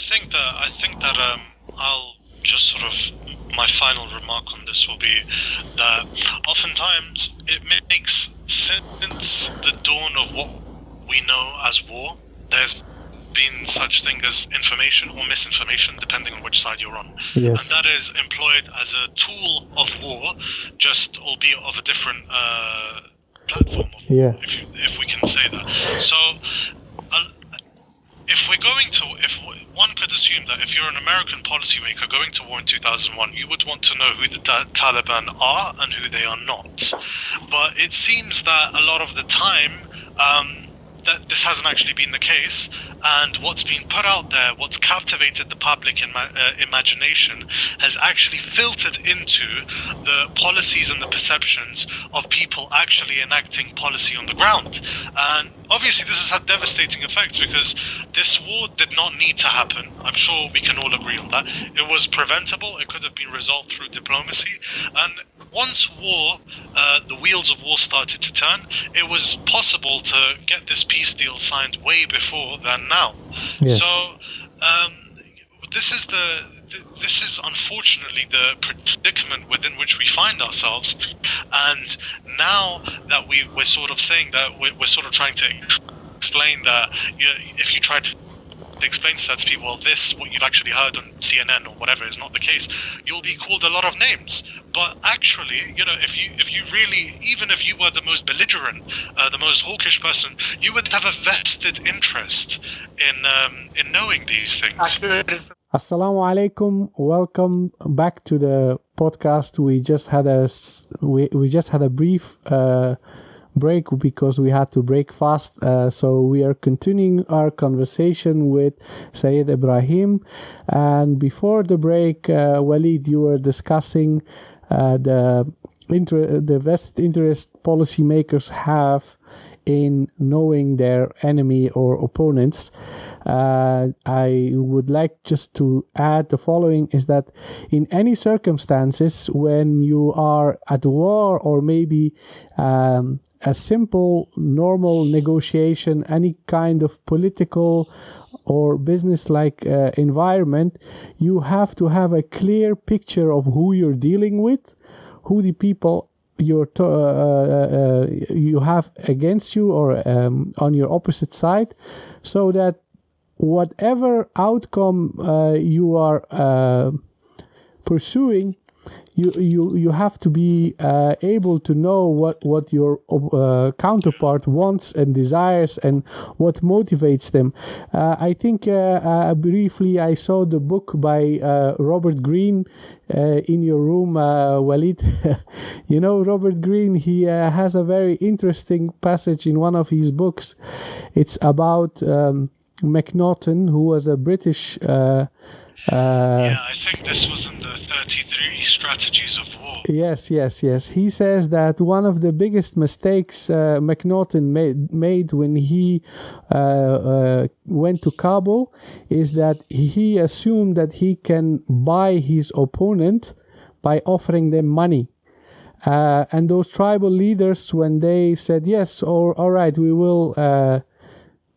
I think that I'll just sort of, my final remark on this will be that oftentimes it makes, since the dawn of what we know as war, there's been such thing as information or misinformation, depending on which side you're on. Yes. And that is employed as a tool of war, just albeit of a different platform of war, if we can say that. So if one could assume that if you're an American policymaker going to war in 2001, you would want to know who the Taliban are and who they are not. But it seems that a lot of the time, that this hasn't actually been the case, and what's been put out there, what's captivated the public imagination, has actually filtered into the policies and the perceptions of people actually enacting policy on the ground. And obviously this has had devastating effects, because this war did not need to happen. I'm sure we can all agree on that. It was preventable. It could have been resolved through diplomacy. And once war, the wheels of war started to turn, it was possible to get this peace deal signed way before than now. Yes. So this is unfortunately the predicament within which we find ourselves. And now that we're sort of saying that we're sort of trying to explain that, if you try to explain to such people, well, what you've actually heard on CNN or whatever is not the case, you'll be called a lot of names. But actually, if you really, even if you were the most belligerent, the most hawkish person, you would have a vested interest in knowing these things. Assalamu alaikum. Welcome back to the podcast. We just had a brief break because we had to break fast. So we are continuing our conversation with Syed Ibrahim. And before the break, Walid, you were discussing the vested interest policymakers have in knowing their enemy or opponents. I would like just to add the following, is that in any circumstances when you are at war, or maybe a simple normal negotiation, any kind of political or business-like environment, you have to have a clear picture of who you're dealing with, who the people you have against you or on your opposite side, so that whatever outcome you are pursuing, you have to be able to know what your counterpart wants and desires and what motivates them. I think briefly I saw the book by Robert Greene in your room, Walid. You know Robert Greene, he has a very interesting passage in one of his books. It's about Macnaghten, who was a British I think this was in the 33 Strategies of War. Yes. He says that one of the biggest mistakes Macnaghten made when he went to Kabul is that he assumed that he can buy his opponent by offering them money. And those tribal leaders, when they said, yes, all right, we will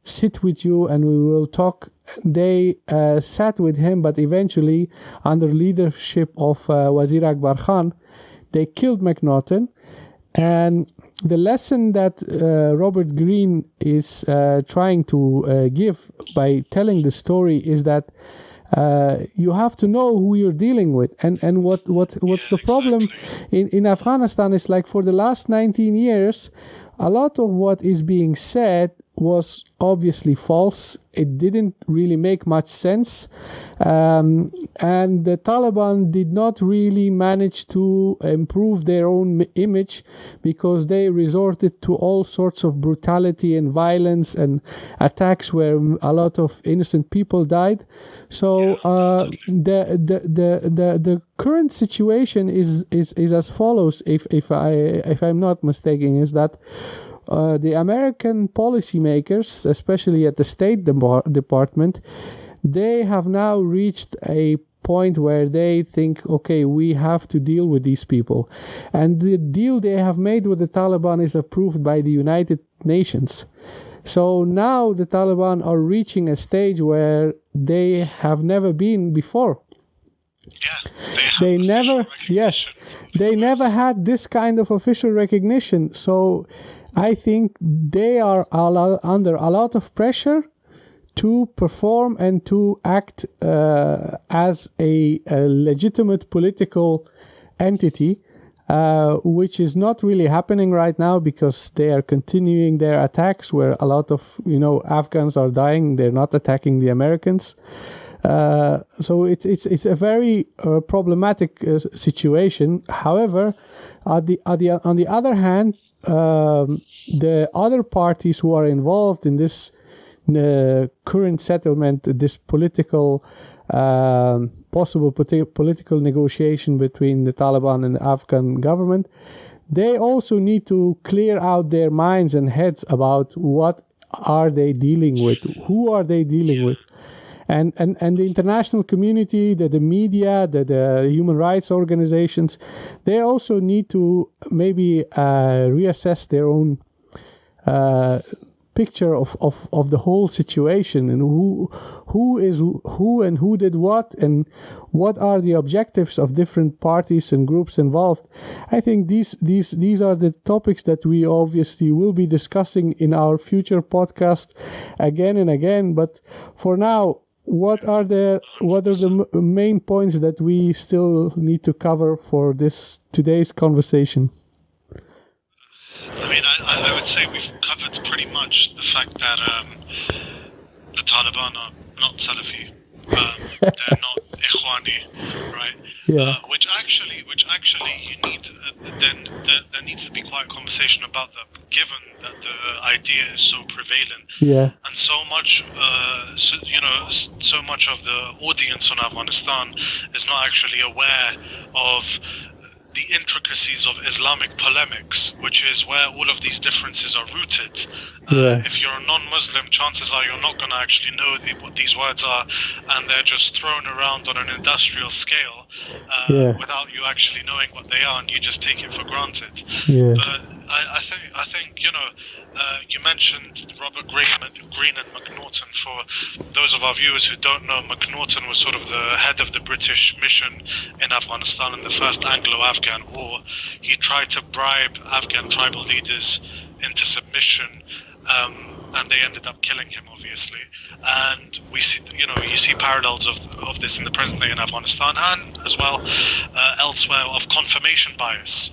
sit with you and we will talk, they sat with him, but eventually, under leadership of Wazir Akbar Khan, they killed Macnaghten. And the lesson that Robert Greene is trying to give by telling the story is that you have to know who you're dealing with. And what's the problem in Afghanistan is, like, for the last 19 years, a lot of what is being said was obviously false. It didn't really make much sense. And the Taliban did not really manage to improve their own image, because they resorted to all sorts of brutality and violence and attacks where a lot of innocent people died. So the current situation is as follows, if I'm not mistaken, is that the American policymakers, especially at the State Department, they have now reached a point where they think, okay, we have to deal with these people. And the deal they have made with the Taliban is approved by the United Nations. So now the Taliban are reaching a stage where they have never been before. Yeah, They never had this kind of official recognition. So I think they are under a lot of pressure to perform and to act as a legitimate political entity, which is not really happening right now because they are continuing their attacks where a lot of Afghans are dying. They're not attacking the Americans. So it's a very problematic situation. However, on the other hand, the other parties who are involved in this current settlement, this political possible political negotiation between the Taliban and the Afghan government, they also need to clear out their minds and heads about what are they dealing with, who are they dealing with. And the international community, the media, the human rights organizations, they also need to maybe reassess their own picture of the whole situation and who is who and who did what and what are the objectives of different parties and groups involved. I think these are the topics that we obviously will be discussing in our future podcast again and again. But for now, what are the main points that we still need to cover for today's conversation? I mean, I would say we've covered pretty much the fact that the Taliban are not Salafi. They're not Ikhwani, right? Yeah. Which actually, you need. Then there needs to be quite a conversation about that, given that the idea is so prevalent. Yeah. And so much, so much of the audience on Afghanistan is not actually aware of the intricacies of Islamic polemics, which is where all of these differences are rooted. If you're a non-Muslim, chances are you're not going to actually know what these words are, and they're just thrown around on an industrial scale without you actually knowing what they are, and you just take it for granted. But I think you mentioned Robert Greene and McNaughton. For those of our viewers who don't know, McNaughton was sort of the head of the British mission in Afghanistan in the first Anglo-Afghan war. He tried to bribe Afghan tribal leaders into submission, and they ended up killing him, obviously. And we see, you see parallels of this in the present day in Afghanistan, and as well elsewhere, of confirmation bias.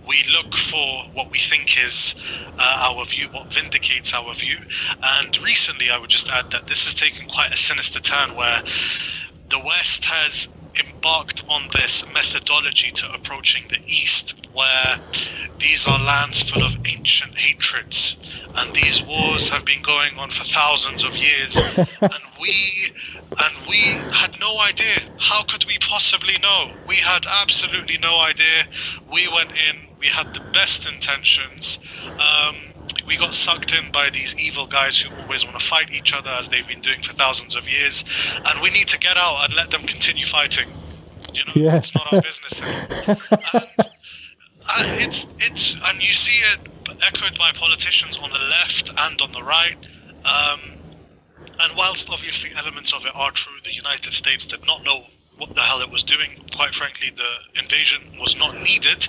We look for what we think is our view, what vindicates our view. And recently, I would just add that this has taken quite a sinister turn where the West has embarked on this methodology to approaching the East, where these are lands full of ancient hatreds, and these wars have been going on for thousands of years, and we had no idea. How could we possibly know? We had absolutely no idea. We went in, we had the best intentions. We got sucked in by these evil guys who always want to fight each other, as they've been doing for thousands of years, and we need to get out and let them continue fighting. It's not our business anymore. And you see it echoed by politicians on the left and on the right. And whilst obviously elements of it are true, the United States did not know what the hell it was doing. Quite frankly, the invasion was not needed,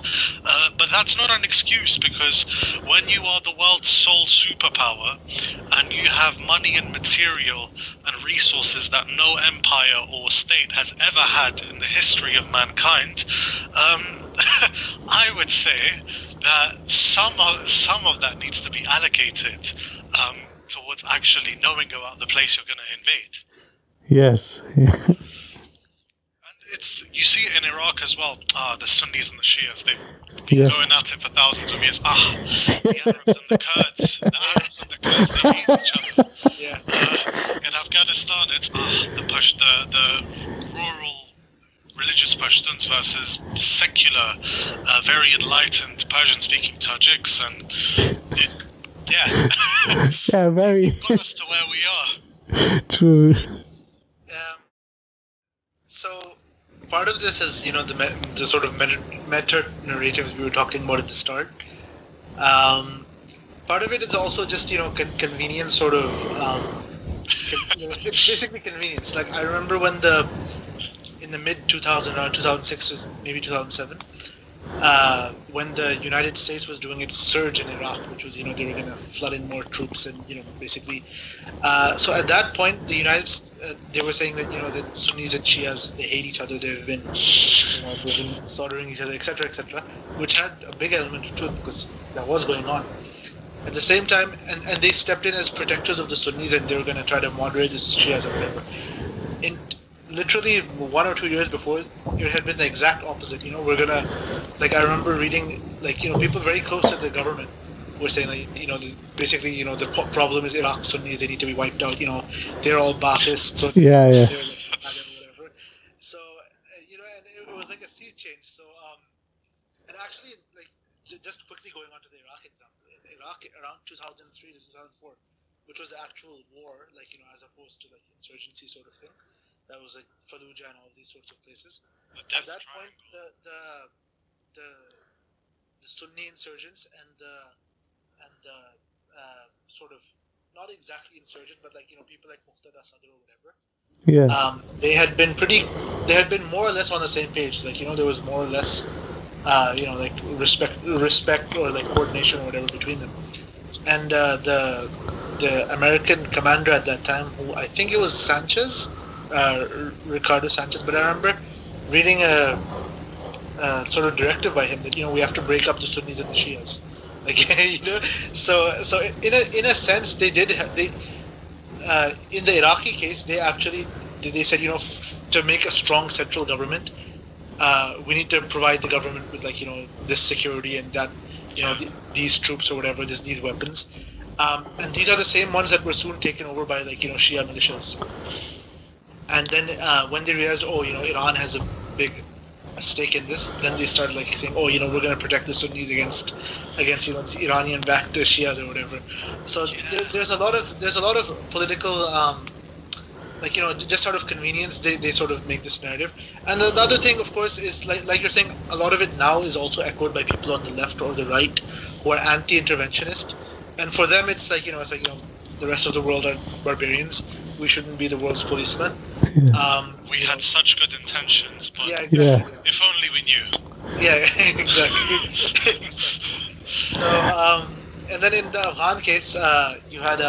but that's not an excuse, because when you are the world's sole superpower and you have money and material and resources that no empire or state has ever had in the history of mankind, I would say that some of that needs to be allocated towards actually knowing about the place you're going to invade. Yes. You see it in Iraq as well. The Sunnis and the Shias, they've been going at it for thousands of years. The Arabs and the Kurds. They hate each other. In Afghanistan, it's the rural religious Pashtuns versus secular, very enlightened Persian-speaking Tajiks, and very. It got us to where we are. True. So part of this is, the sort of meta narratives we were talking about at the start. part of it is also just convenience, sort of. It's basically convenience. Like I remember when in the mid 2000, around 2006, maybe 2007, when the United States was doing its surge in Iraq, which was they were going to flood in more troops and basically. So at that point, they were saying that that Sunnis and Shias, they hate each other. They've been slaughtering each other, etc., etc., which had a big element of truth because that was going on. At the same time, and they stepped in as protectors of the Sunnis, and they were going to try to moderate the Shias or whatever. In literally 1 or 2 years before, it had been the exact opposite. We're gonna, I remember reading, people very close to the government were saying, basically, the problem is Iraq Sunnis, they need to be wiped out. They're all Ba'athists, so Yeah. they're whatever. So, and it was like a sea change. So, and actually, just quickly going on to the Iraq example. In Iraq, around 2003 to 2004, which was the actual war, as opposed to insurgency sort of thing. That was Fallujah and all these sorts of places. At that point, the Sunni insurgents and the sort of not exactly insurgent, but people like Muqtada Sadr or whatever. Yeah. They had been more or less on the same page. There was more or less, respect or coordination or whatever between them. And the American commander at that time, who I think it was Sanchez, Ricardo Sanchez, but I remember reading a sort of directive by him that we have to break up the Sunnis and the Shias. So in a sense they did. In the Iraqi case, they said to make a strong central government, we need to provide the government with this security and that these troops or whatever, these weapons, and these are the same ones that were soon taken over by Shia militias. And then when they realized, Iran has a big stake in this, then they started saying, we're going to protect the Sunnis against the Iranian-backed Shias or whatever. So there's a lot of political, just sort of convenience. They sort of make this narrative. And the other thing, of course, is like you're saying, a lot of it now is also echoed by people on the left or the right who are anti-interventionist, and for them it's the rest of the world are barbarians. We shouldn't be the world's policemen. Yeah. We had such good intentions, but Yeah. if only we knew. Yeah, exactly. So, and then in the Afghan case, you had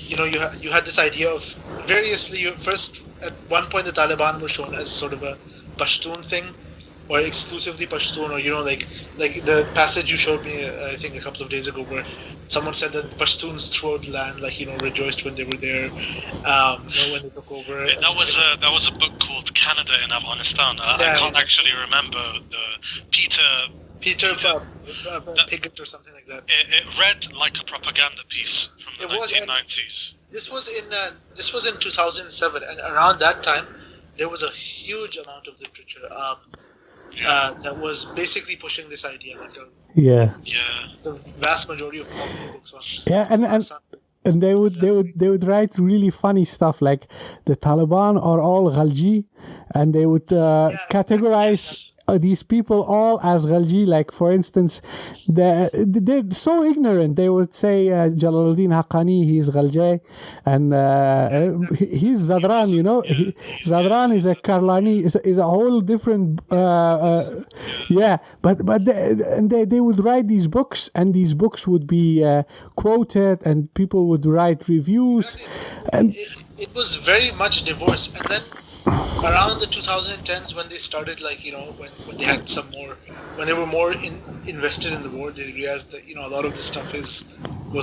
you had this idea of variously. First, at one point, the Taliban were shown as sort of a Pashtun thing, or exclusively Pashtun, or like the passage you showed me, I think a couple of days ago, where someone said that the Pashtuns throughout the land, rejoiced when they were there, when they took over. That was a book called Canada in Afghanistan. I can't actually remember the Peter Piggott or something like that. It read like a propaganda piece from the 1990s. This was in 2007, and around that time, there was a huge amount of literature that was basically pushing this idea, the vast majority of popular books on. Yeah, and they would write really funny stuff like the Taliban are all Ghalji, and they would categorize these people all as Ghalji. Like, for instance, they're so ignorant. They would say Jalaluddin Haqqani, he's Ghalji, and he's Zadran. Zadran is a Karlani, is a whole different. But they would write these books, and these books would be quoted, and people would write reviews. And it was very much divorce, and then. Around the 2010s, when they started, when they had when they were more invested in the war, they realized that a lot of this stuff was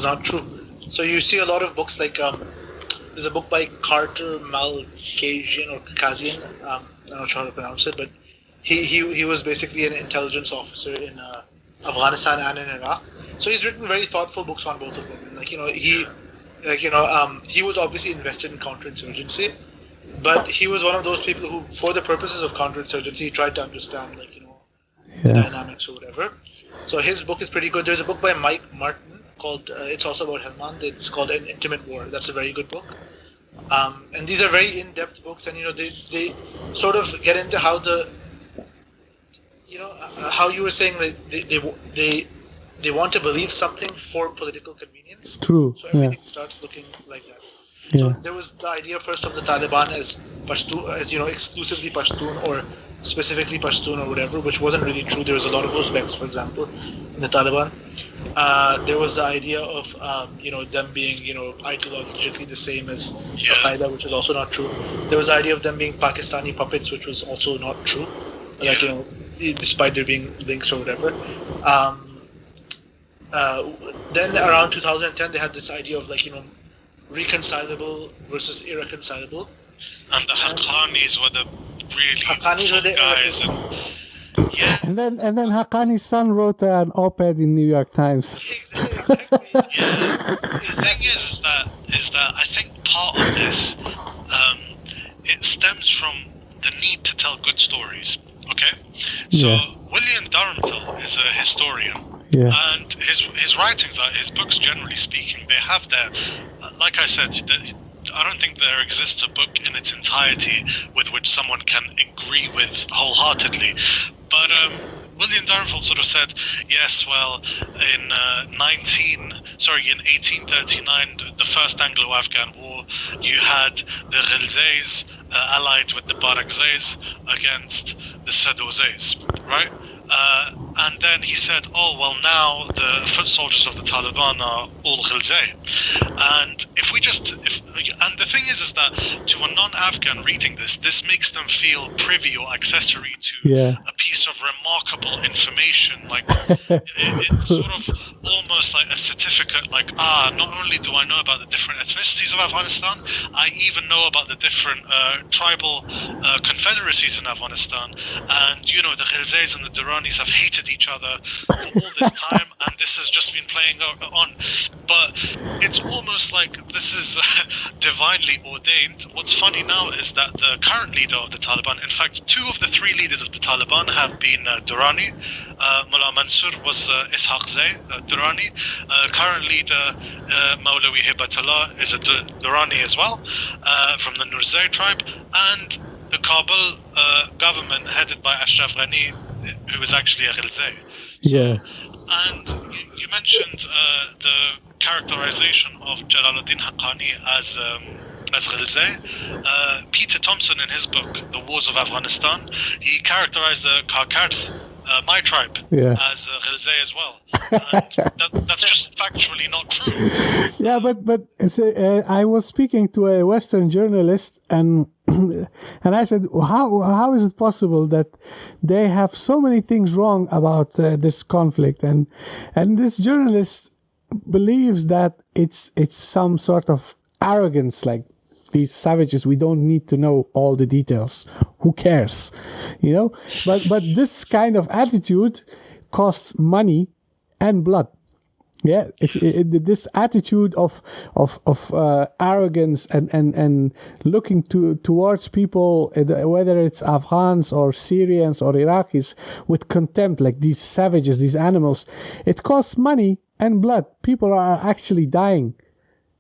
not true. So you see a lot of books there's a book by Carter Malkasian or Kazian, I'm not sure how to pronounce it, but he was basically an intelligence officer in Afghanistan and in Iraq. So he's written very thoughtful books on both of them. He was obviously invested in counterinsurgency. But he was one of those people who, for the purposes of counterinsurgency, he tried to understand, the dynamics or whatever. So his book is pretty good. There's a book by Mike Martin called, it's also about Helmand. It's called An Intimate War. That's a very good book. And these are very in-depth books, and, they sort of get into how how you were saying, they they want to believe something for political convenience. True. So everything starts looking like that. So there was the idea first of the Taliban as Pashtun, as exclusively Pashtun or specifically Pashtun or whatever, which wasn't really true. There was a lot of Uzbeks, for example, in the Taliban. There was the idea of them being ideologically the same as Al-Qaeda, which is also not true. There was the idea of them being Pakistani puppets, which was also not true. Like despite there being links or whatever. Then around 2010, they had this idea of reconcilable versus irreconcilable. And the Haqqanis were the really Haqqanis were the guys. And then Haqqani's son wrote an op-ed in New York Times. Exactly. The thing is that I think part of this it stems from the need to tell good stories. Okay, so William Dalrymple is a historian. Yeah. And his writings, his books, generally speaking, they have their, like I said, I don't think there exists a book in its entirety with which someone can agree with wholeheartedly. But William Dalrymple sort of said, yes, well, in 1839, the first Anglo-Afghan war, you had the Ghilzays allied with the Barakzays against the Sadozays, right? And then he said, oh, well, now the foot soldiers of the Taliban are all Ghilzay. And and the thing is that to a non-Afghan reading this makes them feel privy or accessory to a piece of remarkable information. Like, it's sort of almost like a certificate, like, not only do I know about the different ethnicities of Afghanistan, I even know about the different tribal confederacies in Afghanistan. And, the Ghilzays and the Duranis have hated each other for all this time, and this has just been playing on. But it's almost like this is divinely ordained. What's funny now is that the current leader of the Taliban, in fact, 2 of the 3 leaders of the Taliban have been Durrani. Mullah Mansur was Ishaq Zay, Durrani. Current leader, Mawlawi Hibatullah, is a Durrani as well, from the Nurzay tribe. And the Kabul government, headed by Ashraf Ghani, who is actually a Ghilzay. And you mentioned the characterization of Jalaluddin Haqqani as Ghilzay. Peter Thompson, in his book, The Wars of Afghanistan, he characterized the Kakars, my tribe, as Ghilzay as well. And that's just factually not true. Yeah, but I was speaking to a Western journalist, and I said, how is it possible that they have so many things wrong about this conflict? And this journalist believes that it's some sort of arrogance, like, these savages, we don't need to know all the details. Who cares? But this kind of attitude costs money and blood. Yeah, this attitude of arrogance and looking towards people, whether it's Afghans or Syrians or Iraqis, with contempt, like these savages, these animals, it costs money and blood. People are actually dying.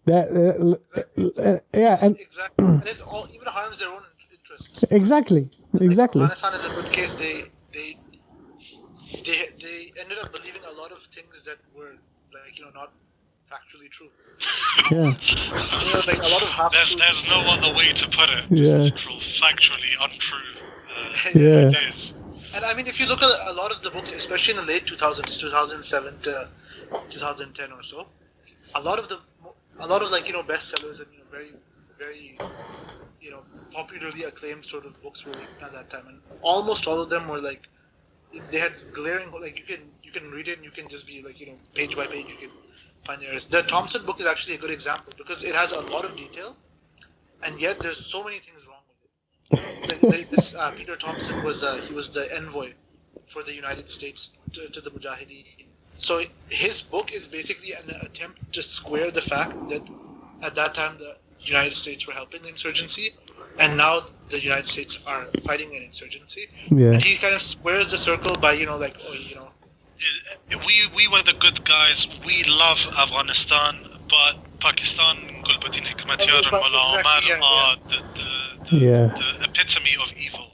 Exactly. And it all even harms their own interests. Exactly. Afghanistan is a good case. They ended up believing a lot of things that were not factually true. Yeah. A lot of there's no other way to put it. Literal, factually untrue. Ideas. And I mean, if you look at a lot of the books, especially in the late 2000s, 2007 to 2010 or so, a lot of bestsellers and very, very popularly acclaimed sort of books were written at that time, and almost all of them were they had glaring, you can read it and you can just be page by page you can find errors. The Thompson book is actually a good example because it has a lot of detail, and yet there's so many things wrong with it. Peter Thompson was the envoy for the United States to the Mujahideen. So his book is basically an attempt to square the fact that at that time the United States were helping the insurgency, and now the United States are fighting an insurgency. Yeah. And he kind of squares the circle by we were the good guys. We love Afghanistan, but Pakistan, Gulbuddin Hikmatyar and Mullah Omar are the epitome of evil.